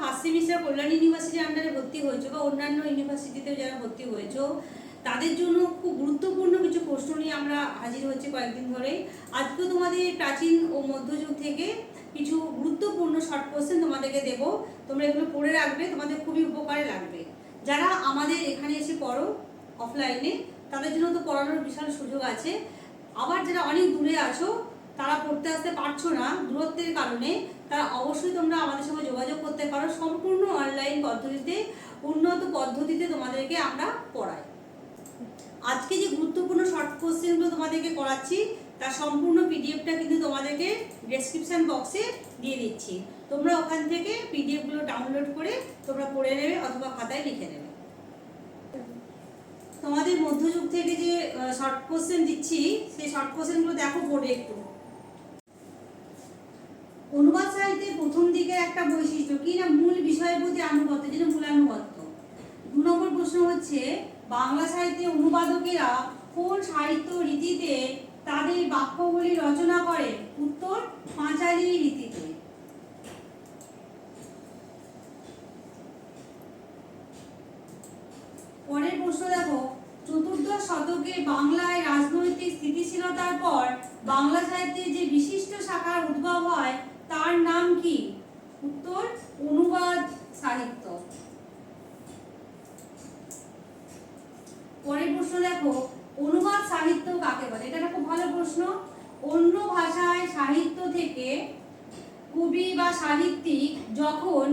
First semester কল্যাণ ইউনিভার্সিটির আন্ডারে ভর্তি হয়েছো বা অন্যান্য ইউনিভার্সিটিতেও যারা ভর্তি হয়েছো তাদের জন্য খুব গুরুত্বপূর্ণ কিছু প্রশ্ন নিয়ে আমরা হাজির হচ্ছি কয়েকদিন ধরে। আজকে তোমাদের প্রাচীন ও মধ্যযুগ থেকে কিছু গুরুত্বপূর্ণ শর্ট কোশ্চেন তোমাদেরকে দেব, তোমরা এগুলো পড়ে রাখবে, তোমাদের খুবই উপকারে লাগবে। যারা আমাদের এখানে এসে পড়ো অফলাইনে তাদের জন্য তো পড়ানোর বিশাল সুযোগ আছে, আবার যারা অনেক দূরে আছো তারা পড়তে আসতে পারছো না দূরত্বের কারণে, তারা অবশ্যই তোমরা আমাদের সঙ্গে যোগাযোগ করতে পারো। সম্পূর্ণ অনলাইন পদ্ধতিতে, উন্নত পদ্ধতিতে তোমাদেরকে আমরা পড়াই। আজকে যে গুরুত্বপূর্ণ শর্ট কোশ্চেনগুলো তোমাদেরকে করাচ্ছি তার সম্পূর্ণ পিডিএফটা কিন্তু তোমাদেরকে ডেসক্রিপশন বক্সে দিয়ে দিচ্ছি, তোমরা ওখান থেকে পিডিএফগুলো ডাউনলোড করে তোমরা পড়ে নেবে অথবা খাতায় লিখে নেবে। তোমাদের মধ্যযুগ থেকে যে শর্ট কোশ্চেন দিচ্ছি সেই শর্ট কোশ্চেনগুলো দেখো পড়ে একটু। অনুবাদ সাহিত্যের প্রথম দিকের একটা বৈশিষ্ট্য কি না, মূল বিষয়ের প্রতি আনুগত্য, যেটা মূলানুগত্য। 2 নম্বর প্রশ্ন হচ্ছে বাংলা সাহিত্যে অনুবাদকেরা কোন সাহিত্য রীতিতে তাদের বাক্যগুলি রচনা করে? উত্তর পাঁচালী রীতিতে। পরের প্রশ্ন দেখো, চতুর্দশ শতকে বাংলায় রাজনৈতিক স্থিতিশীলতার পর বাংলা সাহিত্যে যে বিশিষ্ট শাখার উদ্ভব হয় তার নাম কি? উত্তর অনুবাদ সাহিত্য। পরের প্রশ্ন দেখো, অনুবাদ সাহিত্য কাকে বলে? এটা খুব ভালো প্রশ্ন। অন্য ভাষায় সাহিত্য থেকে কবি বা সাহিত্যিক যখন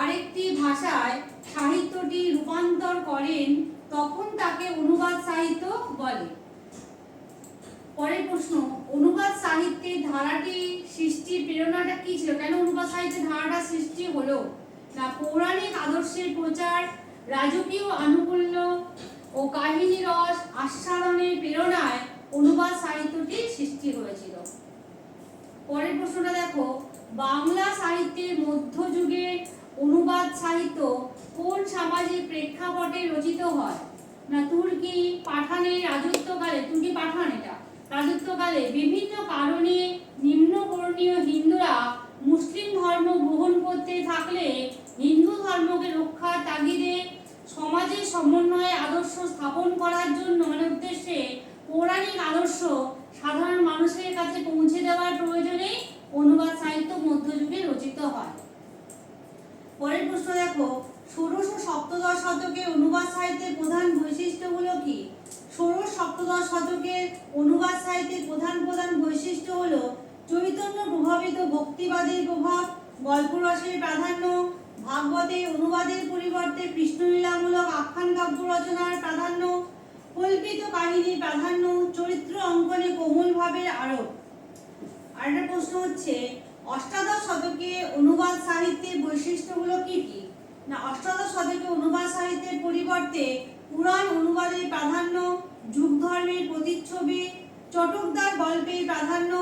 আরেকটি ভাষায় সাহিত্যটি রূপান্তর করেন তখন তাকে অনুবাদ সাহিত্য বলে। পরের প্রশ্ন, অনুবাদ সাহিত্যের ধারাটি সৃষ্টির প্রেরণাটা কি ছিল? কেন অনুবাদ সাহিত্যের ধারাটা সৃষ্টি হলো? না পৌরাণিক আদর্শের প্রচার, রাজকীয় আনুকূল্য ও কাহিনী রস আস্বাদনের প্রেরণায় অনুবাদ সাহিত্যটি সৃষ্টি হয়েছিল। পরের প্রশ্নটা দেখো, বাংলা সাহিত্যের মধ্যযুগের অনুবাদ সাহিত্য কোন সামাজিক প্রেক্ষাপটে রচিত হয়? না তুর্কি পাঠানের রাজত্বকালে, তুর্কি পাঠান এটা রাজত্বকালে বিভিন্ন কারণে নিম্নবর্ণীয় হিন্দুরা মুসলিম ধর্ম গ্রহণ করতে থাকলে হিন্দু ধর্মকে রক্ষার তাগিদে সমাজের সমন্বয়ে আদর্শ স্থাপন করার জন্য উদ্দেশ্যে পৌরাণিক আদর্শ সাধারণ মানুষের কাছে পৌঁছে দেওয়ার প্রয়োজনে অনুবাদ সাহিত্য মধ্যযুগে রচিত হয়। পরের প্রশ্ন দেখো, ষোড়শ ও সপ্তদশ শতকে অনুবাদ সাহিত্যের প্রধান বৈশিষ্ট্যগুলো কি? ষোড়শ সপ্তদশ শতকের অনুবাদ সাহিত্যের প্রধান বৈশিষ্ট্য হলো চৈতন্য প্রভাবিত ভক্তিবাদের প্রভাব, গল্পরসের প্রাধান্য, ভাগবতে অনুবাদের পরিবর্তে কৃষ্ণলীলামূলক আখ্যান কাব্য রচনার প্রাধান্য, কল্পিত কাহিনীর প্রাধান্য, চরিত্র অঙ্কনে কোমল ভাবের আরোপ। আরেকটা প্রশ্ন হচ্ছে অষ্টাদশ শতকে অনুবাদ সাহিত্যের বৈশিষ্ট্যগুলো কি কি? না অষ্টাদশ শতকে অনুবাদ সাহিত্যের পরিবর্তে পুরাণ অনুবাদের প্রাধান্য, যুগ ধর্মের প্রতিচ্ছবি, চটকদার গল্পের প্রাধান্য,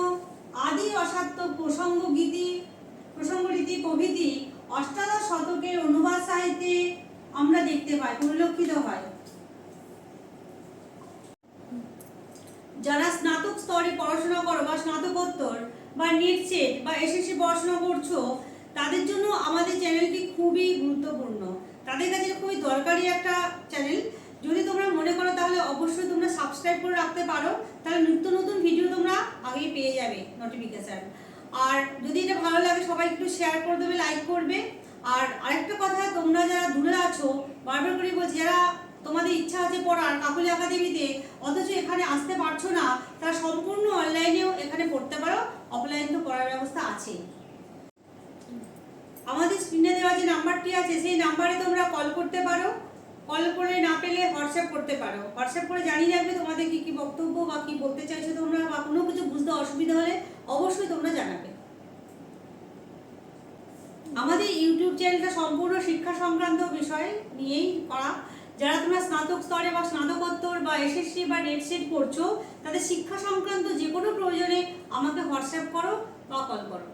আদি রসাত্মক প্রসঙ্গরীতি প্রভৃতি অষ্টাদশ শতকের অনুবাদ সাহিত্যে আমরা দেখতে পাই, পরিলক্ষিত হয়। যারা স্নাতক স্তরে পড়াশোনা করো বা স্নাতকোত্তর বা নেট সেট বা এসএসসি পড়াশোনা করছো তাদের জন্য আমাদের চ্যানেলটি খুবই গুরুত্বপূর্ণ, তাদের কাছে খুবই দরকারি একটা চ্যানেল। যদি তোমরা মনে করো তাহলে অবশ্যই তোমরা সাবস্ক্রাইব করে রাখতে পারো, তাহলে নিত্য নতুন ভিডিও তোমরা আগেই পেয়ে যাবে নোটিফিকেশন। আর যদি এটা ভালো লাগে সবাই একটু শেয়ার করে দেবে, লাইক করবে। আর আরেকটা কথা, তোমরা যারা দূরে আছো বারবার করে বলছি, যারা তোমাদের ইচ্ছা আছে পড়ার কাকলি একাডেমিতে অথচ এখানে আসতে পারছো না, তারা সম্পূর্ণ অনলাইনেও এখানে পড়তে পারো, অফলাইন তো পড়ার ব্যবস্থা আছে। আমাদের স্ক্রিনে দেওয়া যে নাম্বারটি আছে সেই নাম্বারে তোমরা কল করতে পারো, কল করে না পেলে হোয়াটসঅ্যাপ করতে পারো। হোয়াটসঅ্যাপ করে জানিয়ে রাখবে তোমাদের কি কি বক্তব্য বা কি বলতে চাইছো তোমরা, বা কোনো কিছু বুঝতে অসুবিধা হলে অবশ্যই তোমরা জানাবে। আমাদের ইউটিউব চ্যানেলটা সম্পূর্ণ শিক্ষা সংক্রান্ত বিষয় নিয়েই করা। যারা তোমরা স্নাতক স্তরে বা স্নাতকোত্তর বা এসএসসি বা নেট সেট করছো তাদের শিক্ষা সংক্রান্ত যে কোনো প্রয়োজনে আমাকে হোয়াটসঅ্যাপ করো বা কল করো।